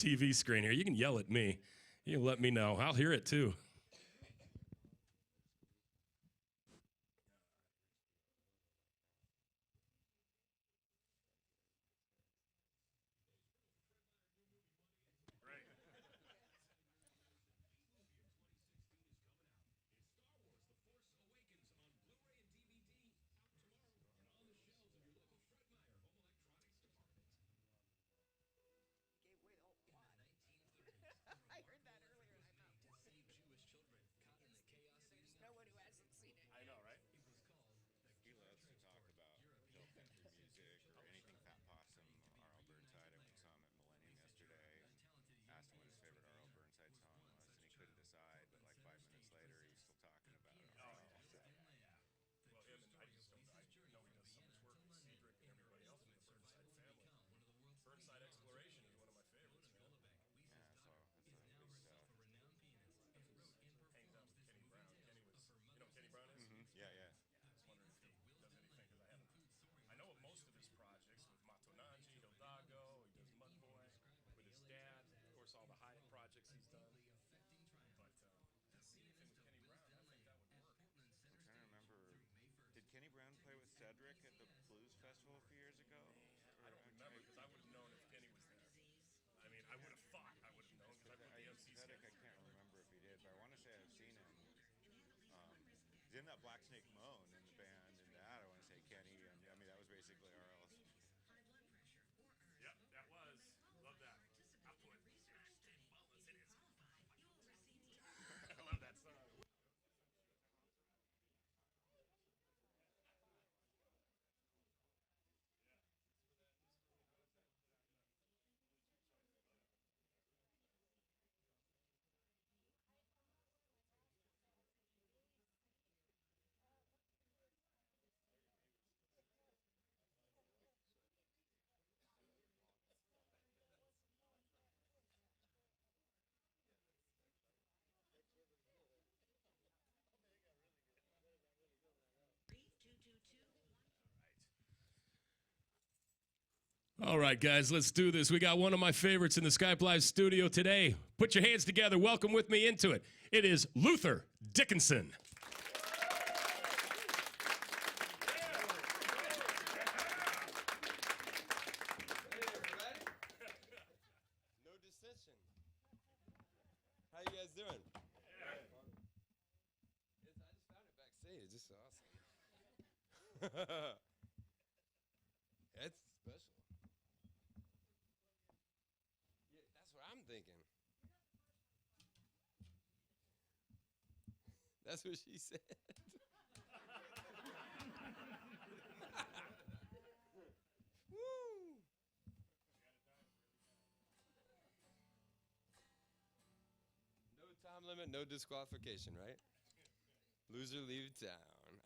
TV screen here. You can yell at me. You can let me know. I'll hear it too. All right, guys, let's do this. We got one of my favorites in the Skype Live studio today. Put your hands together. Welcome with me into it. It is Luther Dickinson. No dissension. How you guys doing? I just found it backstage. It's just awesome. It's special. Yeah, that's what I'm thinking. That's what she said. Woo! No time limit, no disqualification, right? Loser leave town.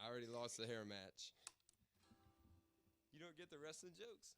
I already lost the hair match. You don't get the wrestling jokes.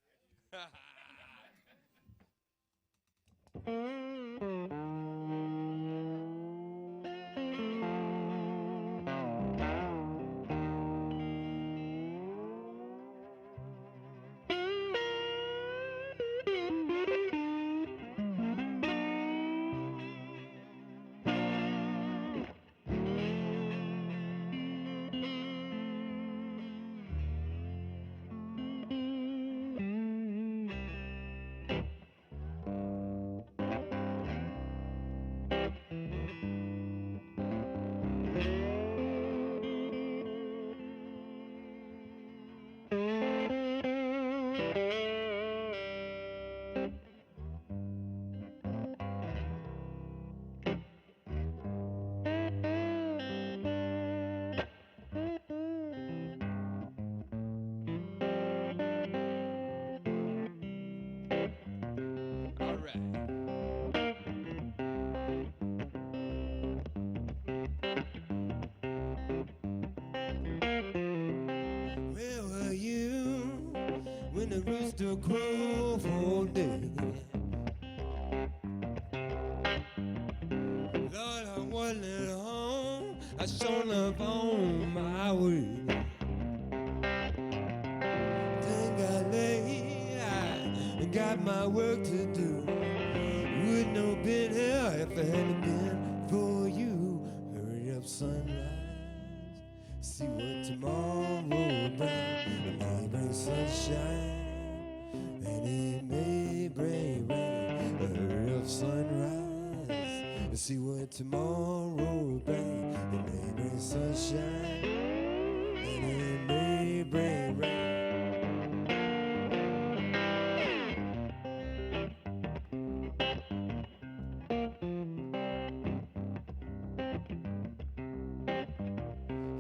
All right. Where were you when the rooster crowed for day? Lord, I wasn't at home. I showed up on my way. Then got late. I got my work to do. no been here if it hadn't been for you. Hurry up, sunrise. See what tomorrow will bring. It may bring sunshine, and it may bring rain. Hurry up, sunrise. See what tomorrow will bring. It may bring sunshine, and it may bring rain.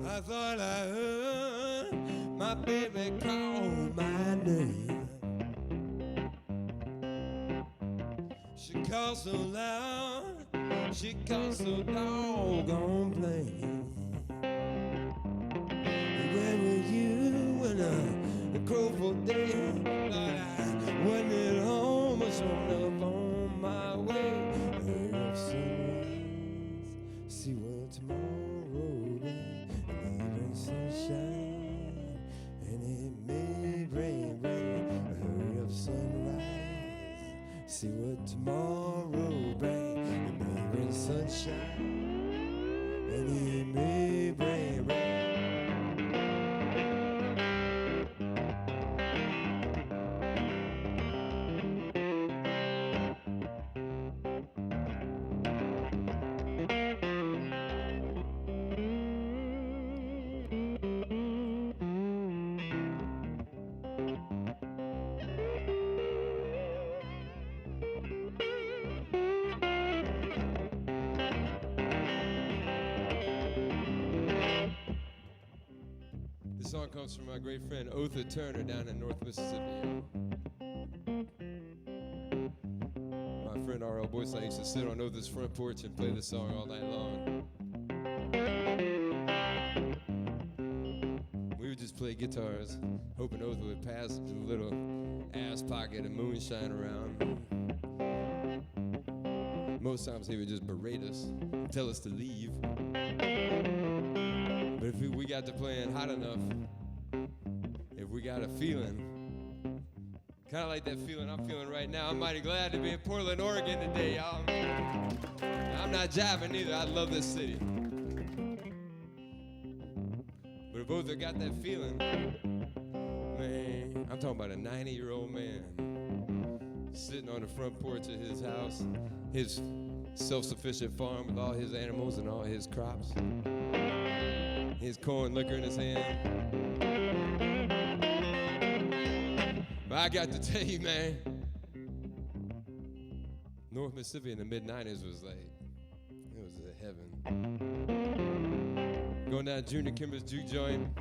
I thought I heard my baby call my name. She called so loud, she called so doggone plain. Where were you when the crowful day? Lord, I wasn't at home, I showed up on my way. Hurry up, sunrise, see what tomorrow brings. It may bring sunshine, and it may bring rain. Hurry up, sunrise, see what tomorrow brings. It may bring sunshine, and it may bring rain. This song comes from my great friend Otha Turner down in North Mississippi. My friend R.L. Boyce and I used to sit on Otha's front porch and play this song all night long. We would just play guitars, hoping Otha would pass a little ass pocket of moonshine around. Most times he would just berate us, tell us to leave. But if we got to playing hot enough, if we got a feeling, kind of like that feeling I'm feeling right now, I'm mighty glad to be in Portland, Oregon today, y'all. I'm not jiving either, I love this city. But if both have got that feeling, man, I'm talking about a 90-year-old man sitting on the front porch of his house, his self-sufficient farm with all his animals and all his crops. His corn liquor in his hand. But I got to tell you, man, North Mississippi in the mid-90s was like, it was a heaven. Going down to Junior Kimber's juke joint,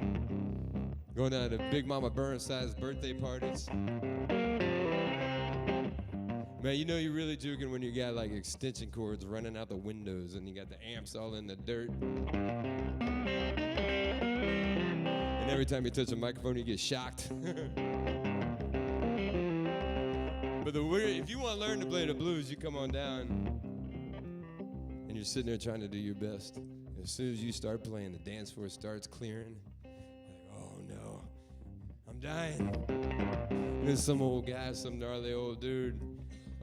going down to Big Mama Burnside's birthday parties. Man, you know you're really juking when you got like extension cords running out the windows and you got the amps all in the dirt. And every time you touch a microphone, you get shocked. But if you want to learn to play the blues, you come on down and you're sitting there trying to do your best. And as soon as you start playing, the dance floor starts clearing. Like, oh no, I'm dying. And then some old guy, some gnarly old dude,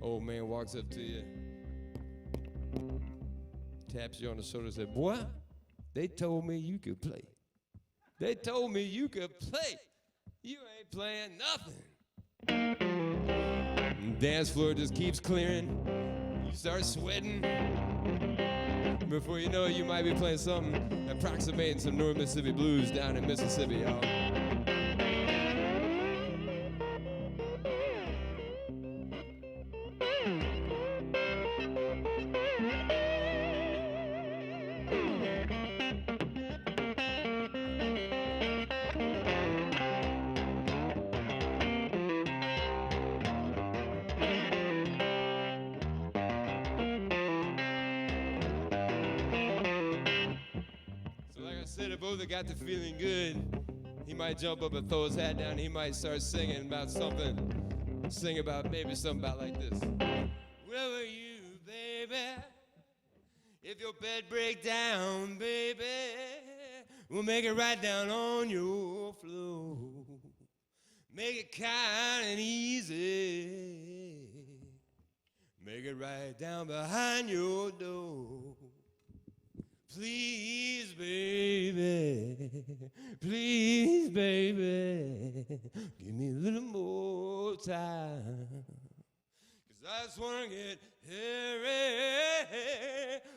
old man walks up to you, taps you on the shoulder and says, boy, they told me you could play. They told me you could play. You ain't playing nothing. And the dance floor just keeps clearing. You start sweating. Before you know it, you might be playing something approximating some North Mississippi blues down in Mississippi, y'all. If Otha got the feeling good, he might jump up and throw his hat down. He might start singing about something. Sing about maybe something about like this. Where were you, baby? If your bed break down, baby, we'll make it right down on your floor. Make it kind and easy. make it right down behind your door. Please, baby, please, baby, give me a little more time. 'Cause I just wanna get hairy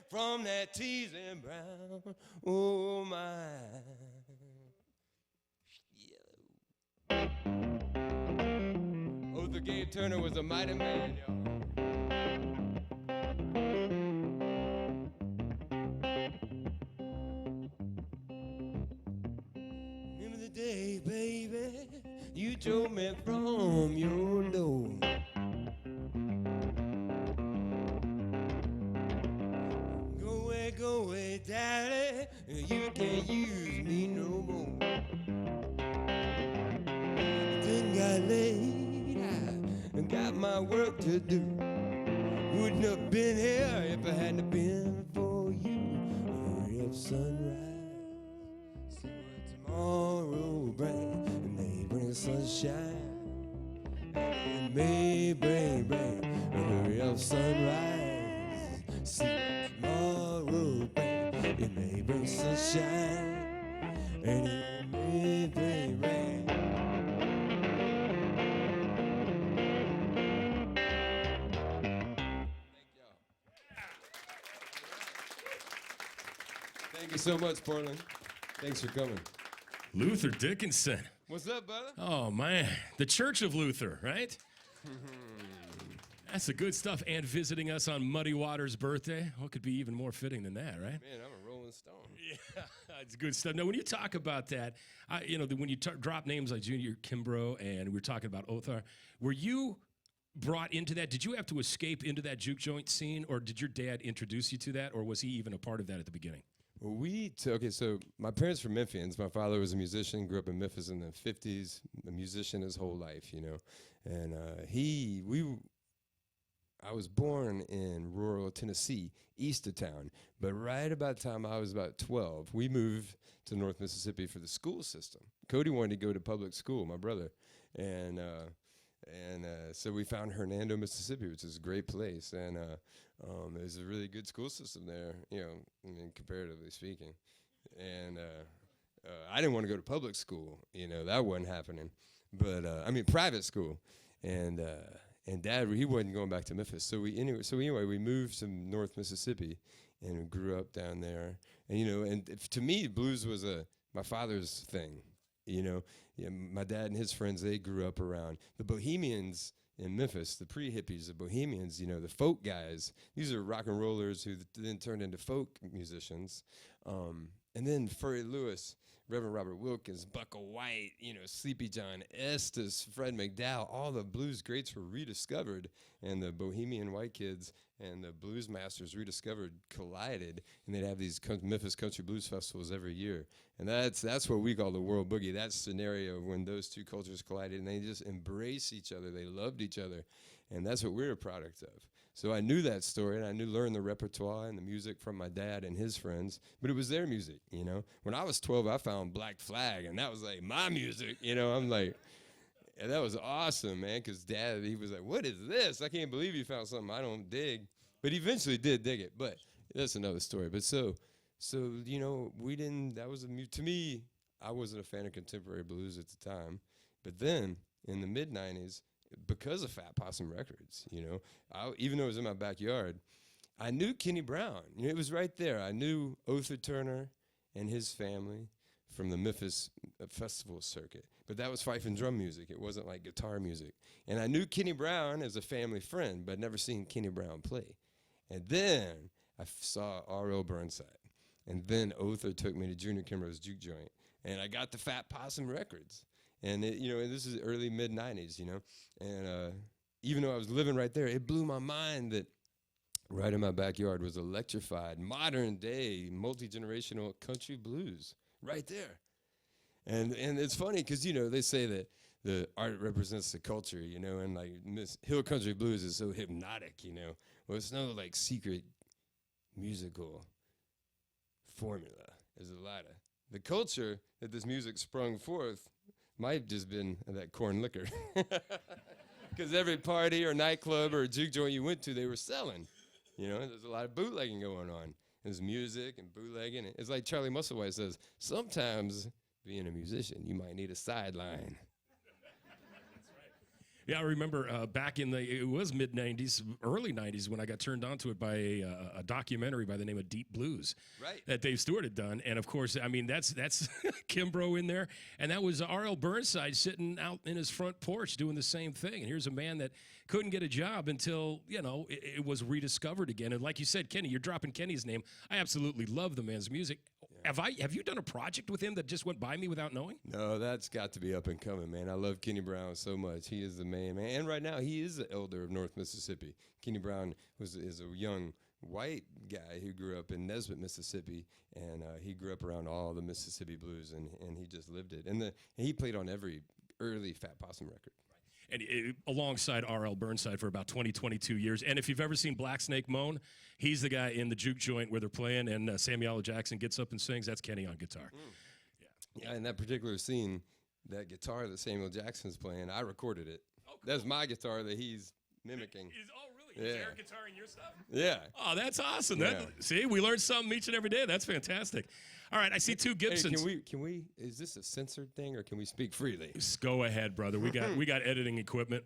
from that teasing brown. Oh my. Oh, the Gabe Turner was a mighty man, y'all. Remember the day, baby, you told me from your load. Go away, daddy, you can't use me no more. Then got laid, I got my work to do. Wouldn't have been here if it hadn't been for you. Hurry up, sunrise, see what tomorrow brings. It may bring sunshine, and it may bring rain. Hurry up, sunrise, see what tomorrow brings. It may bring sunshine, and it may bring rain. Thank you so much, Portland. Thanks for coming. Luther Dickinson. What's up, brother? Oh, man. The Church of Luther, right? That's the good stuff. And visiting us on Muddy Waters' birthday. What could be even more fitting than that, right? Man, I'm a rolling stone. Yeah, it's good stuff. Now, when you talk about that, when you drop names like Junior Kimbrough and we were talking about Othar, were you brought into that? Did you have to escape into that juke joint scene, or did your dad introduce you to that, or was he even a part of that at the beginning? Well, so my parents were Memphians. My father was a musician, grew up in Memphis in the 50s, a musician his whole life, And I was born in rural Tennessee, east of town. But right about the time I was about 12, we moved to North Mississippi for the school system. Cody wanted to go to public school, my brother. And so we found Hernando, Mississippi, which is a great place. And there's a really good school system there, comparatively speaking. And I didn't want to go to public school, that wasn't happening. But, private school. And Dad, he wasn't going back to Memphis. So anyway, we moved to North Mississippi and we grew up down there. And, to me, blues was my father's thing. My dad and his friends, they grew up around the Bohemians in Memphis, the pre-hippies, the Bohemians, the folk guys. These are rock and rollers who then turned into folk musicians. And then Furry Lewis, Reverend Robert Wilkins, Bucka White, Sleepy John Estes, Fred McDowell, all the blues greats were rediscovered, and the Bohemian white kids and the blues masters rediscovered collided, and they'd have these Memphis Country Blues Festivals every year. And that's what we call the world boogie, that scenario when those two cultures collided, and they just embrace each other, they loved each other, and that's what we're a product of. So I knew that story, and I learned the repertoire and the music from my dad and his friends, but it was their music, When I was 12, I found Black Flag, and that was like my music, I'm like, and that was awesome, man, because Dad, he was like, what is this? I can't believe you found something I don't dig. But he eventually did dig it, but that's another story. But so we didn't, to me, I wasn't a fan of contemporary blues at the time. But then, in the mid-'90s, because of Fat Possum Records, even though it was in my backyard, I knew Kenny Brown. It was right there. I knew Othar Turner and his family from the Memphis festival circuit. But that was fife and drum music. It wasn't like guitar music. And I knew Kenny Brown as a family friend, but I'd never seen Kenny Brown play. And then I saw R.L. Burnside. And then Othar took me to Junior Kimbrough's juke joint. And I got the Fat Possum Records. And, and this is early, mid-'90s, And even though I was living right there, it blew my mind that right in my backyard was electrified, modern-day, multi-generational country blues right there. And it's funny because, they say that the art represents the culture, and like Hill Country Blues is so hypnotic, Well, it's no like secret musical formula. There's a lot of the culture that this music sprung forth might have just been that corn liquor. Because every party or nightclub or juke joint you went to, they were selling. You know, there's a lot of bootlegging going on. There's music and bootlegging. It's like Charlie Musselwhite says, sometimes being a musician, you might need a sideline. Yeah, I remember back in it was mid-'90s, early '90s, when I got turned on to it by a documentary by the name of Deep Blues, right, that Dave Stewart had done. And, of course, I mean, that's Kimbrough in there. And that was R.L. Burnside sitting out in his front porch doing the same thing. And here's a man that couldn't get a job until, you know, it was rediscovered again. And like you said, Kenny, you're dropping Kenny's name. I absolutely love the man's music. Have you done a project with him that just went by me without knowing? No, that's got to be up and coming, man. I love Kenny Brown so much. He is the man. And right now, he is the elder of North Mississippi. Kenny Brown is a young white guy who grew up in Nesbitt, Mississippi, and he grew up around all the Mississippi blues, and he just lived it. And he played on every early Fat Possum record. And alongside R.L. Burnside for about 22 years. And if you've ever seen Black Snake Moan, he's the guy in the juke joint where they're playing, and Samuel L. Jackson gets up and sings. That's Kenny on guitar. Yeah, in that particular scene, that guitar that Samuel Jackson's playing, I recorded it. Oh, cool. That's my guitar that he's mimicking. Oh, really? Is air guitaring your stuff? Yeah. Oh, that's awesome. Yeah. See, we learn something each and every day. That's fantastic. All right, I see two Gibsons. Hey, can we? Is this a censored thing, or can we speak freely? Just go ahead, brother. We got editing equipment.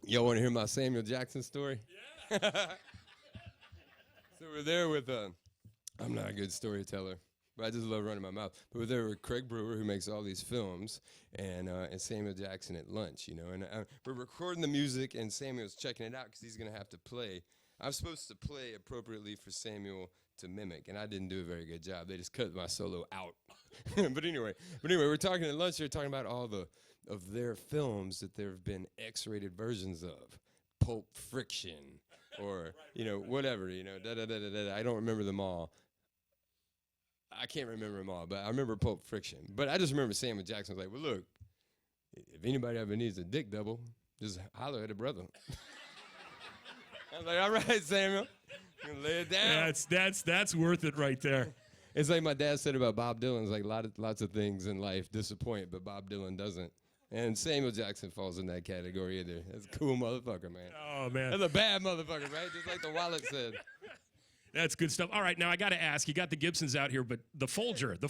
Y'all want to hear my Samuel Jackson story? Yeah. So we're there with I'm not a good storyteller, but I just love running my mouth. But we're there with Craig Brewer, who makes all these films, and Samuel Jackson at lunch, you know. And we're recording the music, and Samuel's checking it out because he's going to have to play. I'm supposed to play appropriately for Samuel to mimic, and I didn't do a very good job. They just cut my solo out. But anyway, we're talking at lunch. They're talking about all of their films that there have been X-rated versions of, Pulp Friction, or you know, whatever, you know, I don't remember them all. I can't remember them all, but I remember Pulp Friction. But I just remember Samuel Jackson was like, well, look, if anybody ever needs a dick double, just holler at a brother. I was like, all right, Samuel, you can lay it down. That's worth it right there. It's like my dad said about Bob Dylan. It's like lots of things in life disappoint, but Bob Dylan doesn't. And Samuel Jackson falls in that category either. That's a cool motherfucker, man. Oh, man. That's a bad motherfucker, right? Just like the wallet said. That's good stuff. All right, now I got to ask. You got the Gibsons out here, but the Folger. Oh, yeah. The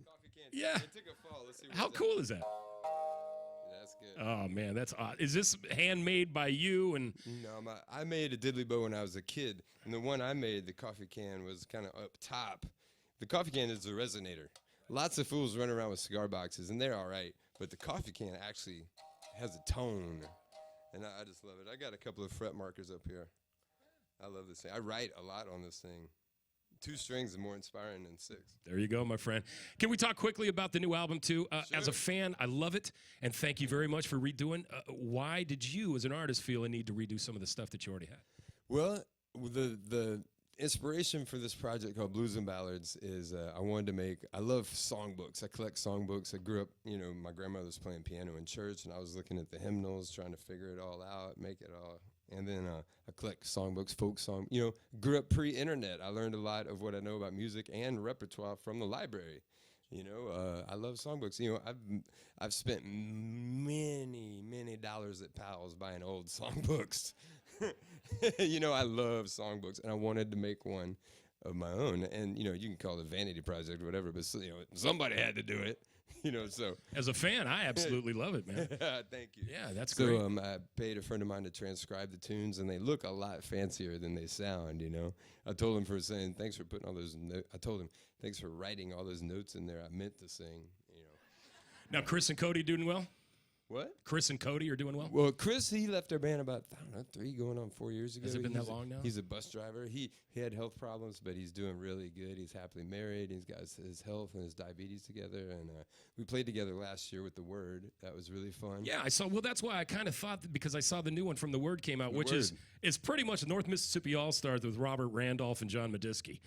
coffee can. Yeah. It took a fall. Let's see How cool is that? Yeah, that's good. Oh, man, that's awesome. Is this handmade by you? And No, I made a diddly bow when I was a kid. And the one I made, the coffee can, was kind of up top. The coffee can is a resonator. Lots of fools run around with cigar boxes, and they're all right. But the coffee can actually has a tone. And I just love it. I got a couple of fret markers up here. I love this thing. I write a lot on this thing. 2 strings is more inspiring than 6. there you go, my friend. Can we talk quickly about the new album, too? Sure. As a fan, I love it, and thank you very much for redoing. Why did you, as an artist, feel a need to redo some of the stuff that you already had? Well, the inspiration for this project called Blues and Ballads is I love songbooks. I collect songbooks. I grew up, you know, my grandmother was playing piano in church, and I was looking at the hymnals, trying to figure it all out, make it all. And then I collect songbooks, folk song. You know, grew up pre-internet. I learned a lot of what I know about music and repertoire from the library. You know, I love songbooks. You know, I've spent many dollars at Powell's buying old songbooks. You know, I love songbooks, and I wanted to make one of my own. And you know, you can call it a vanity project or whatever, but you know, somebody had to do it. You know, so as a fan, I absolutely love it, man. Thank you. Yeah, that's great. So I paid a friend of mine to transcribe the tunes, and they look a lot fancier than they sound. You know, I told him for saying thanks for putting all those. I told him thanks for writing all those notes in there. I meant to sing. You know. Now, Chris and Cody doing well? What? Chris and Cody are doing well? Well, Chris, he left our band about, I don't know, 3 going on 4 years ago. Has it been that long now? He's a bus driver. He had health problems, but he's doing really good. He's happily married. He's got his health and his diabetes together. And we played together last year with The Word. That was really fun. Yeah, I saw. Well, that's why I kind of thought that, because I saw the new one from The Word came out, which is pretty much North Mississippi All-Stars with Robert Randolph and John Medeski.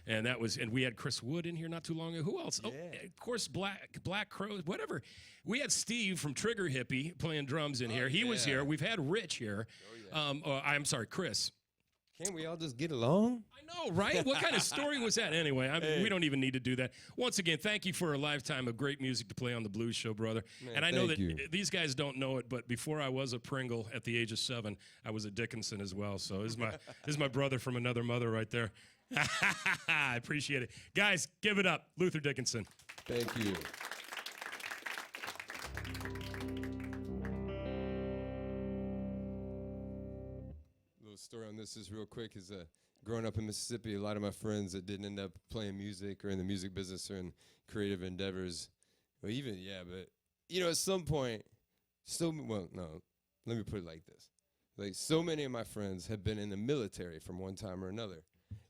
And we had Chris Wood in here not too long ago. Who else? Yeah. Oh, of course, Black Crows, whatever. We had Steve from Trigger Hippie playing drums in here. He was here. We've had Rich here. Oh, yeah. I'm sorry, Chris. Can't we all just get along? I know, right? What kind of story was that? Anyway, we don't even need to do that. Once again, thank you for a lifetime of great music to play on the Blues Show, brother. Man, and I know that you. these guys don't know it, but before I was a Pringle at the age of 7, I was a Dickinson as well. So this is my brother from another mother right there. I appreciate it. Guys, give it up. Luther Dickinson. Thank you. Little story on this is real quick. Is growing up in Mississippi, a lot of my friends that didn't end up playing music or in the music business or in creative endeavors, well, even but at some point, no. Let me put it like this: like so many of my friends have been in the military from one time or another,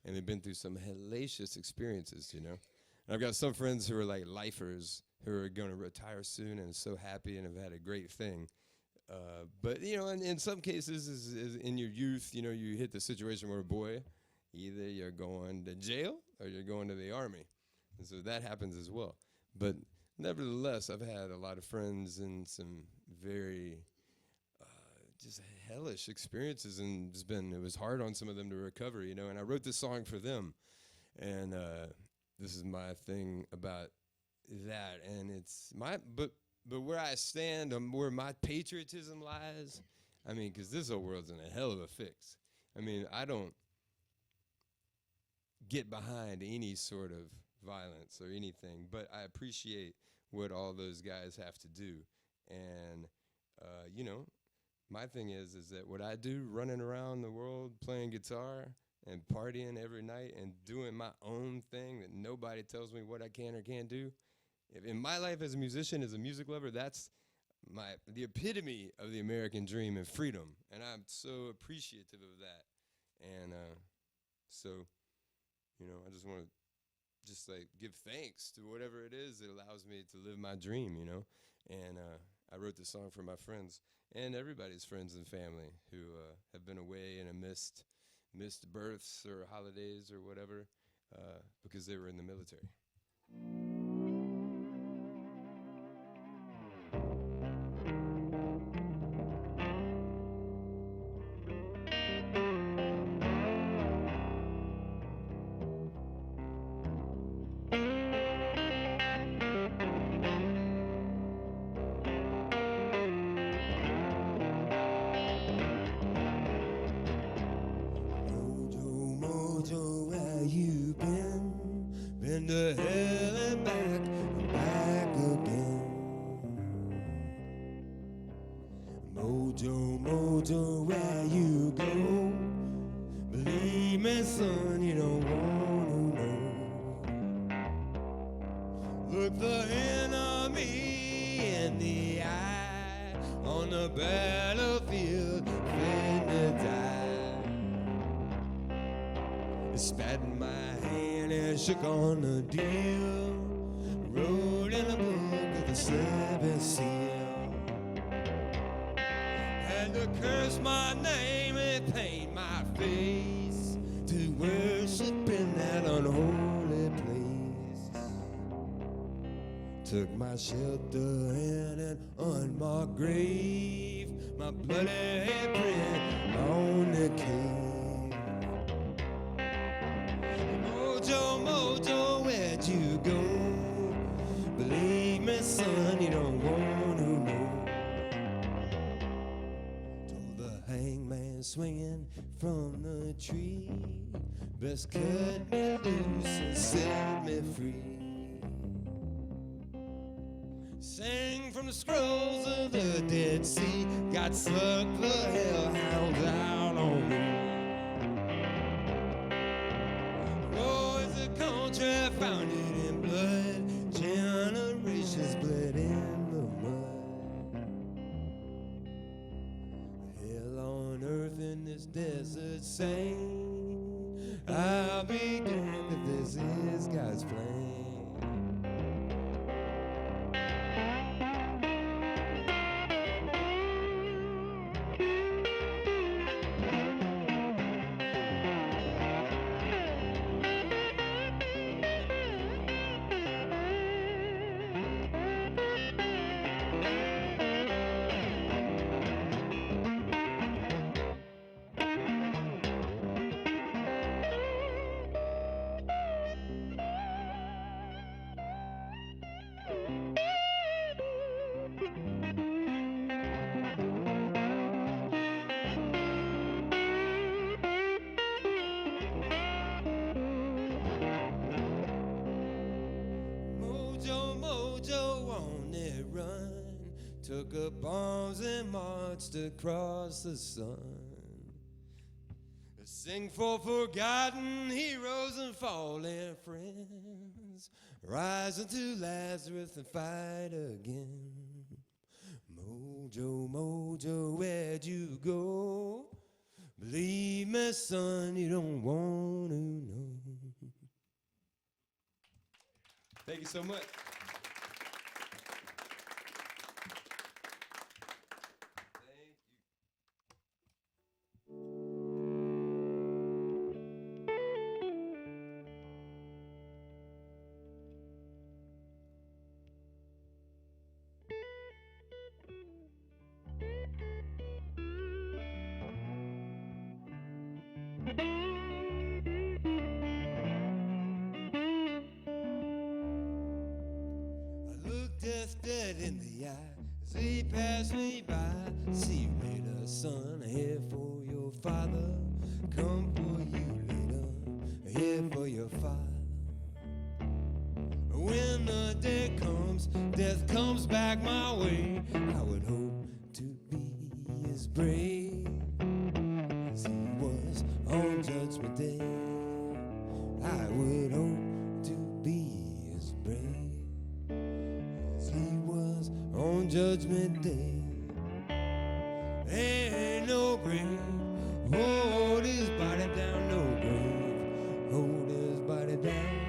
and they've been through some hellacious experiences, And I've got some friends who are like lifers who are going to retire soon and so happy and have had a great thing. But, in some cases, is in your youth, you hit the situation where, boy, either you're going to jail or you're going to the Army. And so that happens as well. But nevertheless, I've had a lot of friends in some very just hellish experiences, and it was hard on some of them to recover, and I wrote this song for them. And this is my thing about that, and it's but where I stand, where my patriotism lies, because this whole world's in a hell of a fix. I don't get behind any sort of violence or anything, but I appreciate what all those guys have to do. And, my thing is that what I do, running around the world, playing guitar and partying every night and doing my own thing that nobody tells me what I can or can't do, in my life as a musician, as a music lover, that's the epitome of the American dream and freedom, and I'm so appreciative of that. And so, I just want to give thanks to whatever it is that allows me to live my dream, And I wrote this song for my friends and everybody's friends and family who have been away and have missed births or holidays or whatever because they were in the military. Mojo, where you been? Been to hell and back again. Mojo, where you go? Believe me, son, you don't want to know. Look the enemy in the eye on the battlefield, finna die. Spat in my hand and shook on the deal. Wrote in a book of the 7th seal. Had to curse my name and paint my face to worship in that unholy place. Took my shelter in an unmarked grave, my bloody handprint on the cave. Mojo, where'd you go? Believe me, son, you don't want to know. Told the hangman swinging from the tree, best cut me loose and set me free. Sang from the scrolls of the Dead Sea, got sucked the hellhounds out on me. Found it in blood, generations bled in the mud. Hell on earth in this desert sand. I'll be damned if this is God's plan. took up arms and marched across the sun. Sing for forgotten heroes and fallen friends, rising to Lazarus and fight again. Mojo, Mojo, where'd you go? Believe me, son, you don't want to know. Thank you so much. Death dead in the eye as he passed me by. See you later, son, here for your father. Come for you later, here for your father. When the day comes, death comes back my way. I would hope to be as brave as he was on Judgment Day. I would hope to be as brave he was on Judgment Day. Ain't no grave, hold his body down, no grave, hold his body down.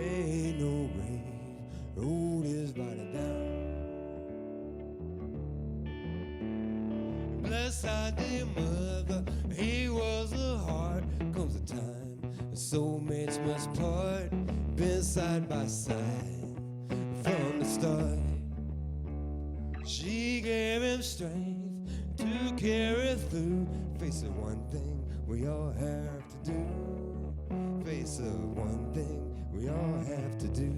Ain't no grave, hold his body down. Bless our dear mother, he was a heart. Comes a time, soulmates must part, been side by side from the start. She gave him strength to carry through. Face the one thing we all have to do. Face the one thing we all have to do.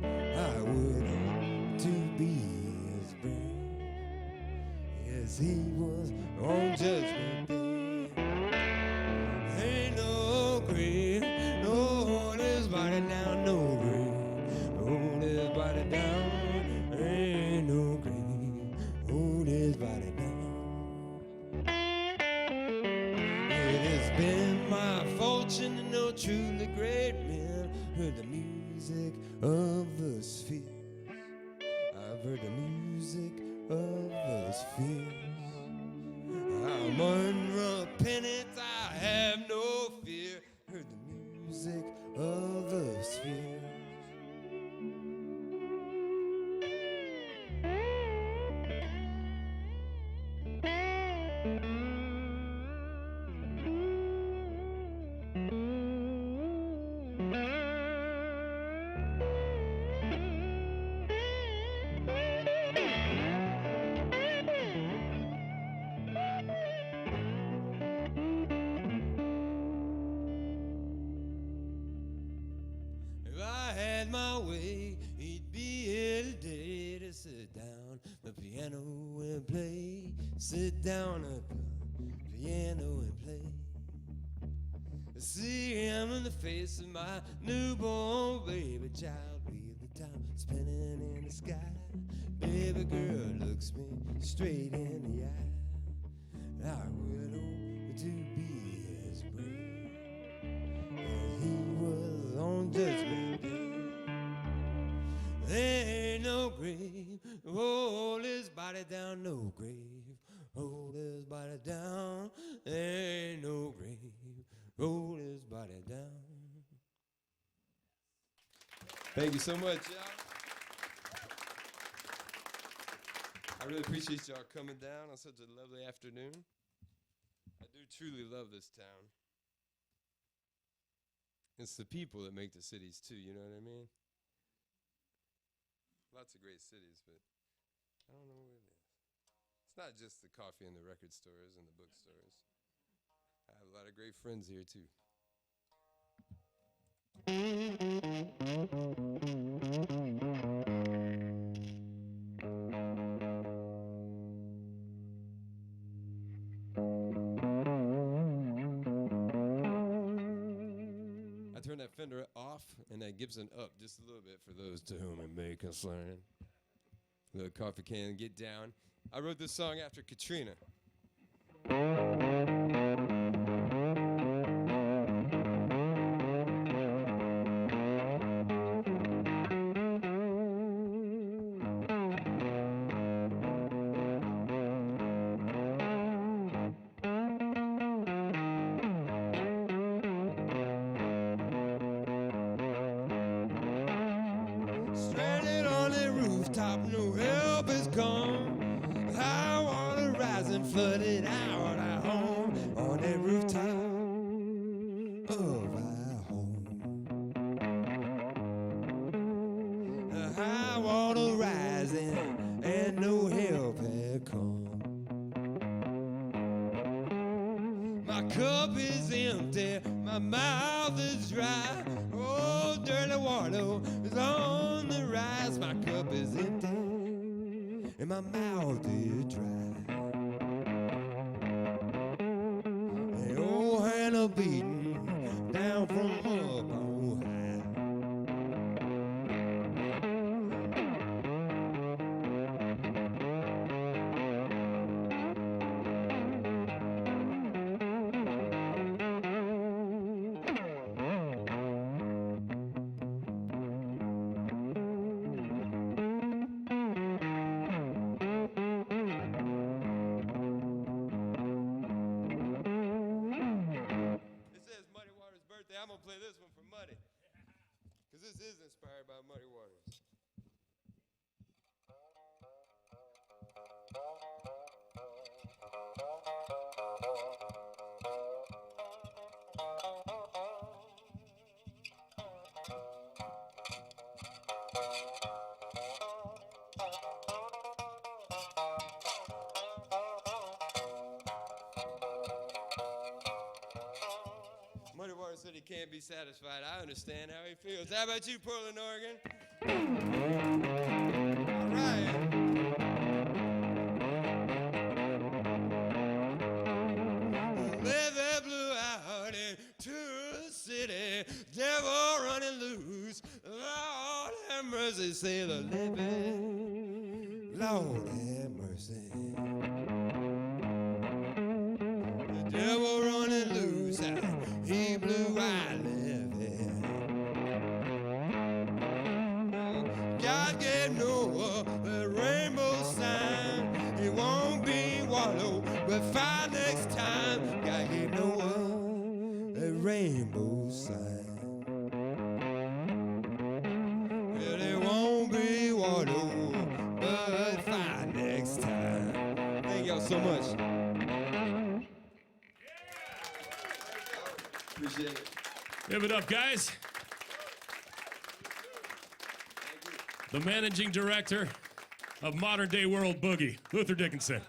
I would hope to be as brave as he was on Judgment Day. Ain't no grave, no hold his body down, no grave, hold his body down. Ain't no grave, hold his body down. It has been my fortune to know truly great men. Heard the music of the spheres. I've heard the music of the spheres. I'm unrepentant, I have no fear. Heard the music of the spheres. My way, he'd be here today to sit down the piano and play. Sit down at the piano and play. See him in the face of my newborn baby child. With the time spinning in the sky, baby girl looks me straight in the eye. I would hope to be as brave as he was on Judgment Day. There ain't no grave, hold his body down, no grave, hold his body down. There ain't no grave, hold his body down. Thank you so much, y'all. I really appreciate y'all coming down on such a lovely afternoon. I do truly love this town. It's the people that make the cities too, you know what I mean? Lots of great cities, but I don't know what it is. It's not just the coffee and the record stores and the bookstores. I have a lot of great friends here, too. I turn that Fender off and that Gibson up just a little bit for those to whom it may concern. Little coffee can, get down. I wrote this song after Katrina. Stranded on the rooftop, no help is come. High water rising, flooded out our home. On that rooftop of our home. The high water rising, and no help had come. My cup is empty, my mouth is dry. Oh, dirty water is on the rise. My cup is empty, and my mouth is dry. And old Hannah beating down from up on high. I'm gonna play this one for Muddy, because this is inspired by Muddy Waters. Muddy Waters said he can't be satisfied. I understand how he feels. How about you, Portland, Oregon? All right. Levee blew out into the city, devil running loose. Lord have mercy, say the levee. Lord have mercy. The devil running loose. He blew I levee. God gave Noah a rainbow sign. It won't be wallow, but fire next time. God gave Noah a rainbow sign. Well, it won't be wallow, but fire next time. Thank y'all so much. Appreciate it. Give it up, guys. The managing director of Modern Day World Boogie, Luther Dickinson.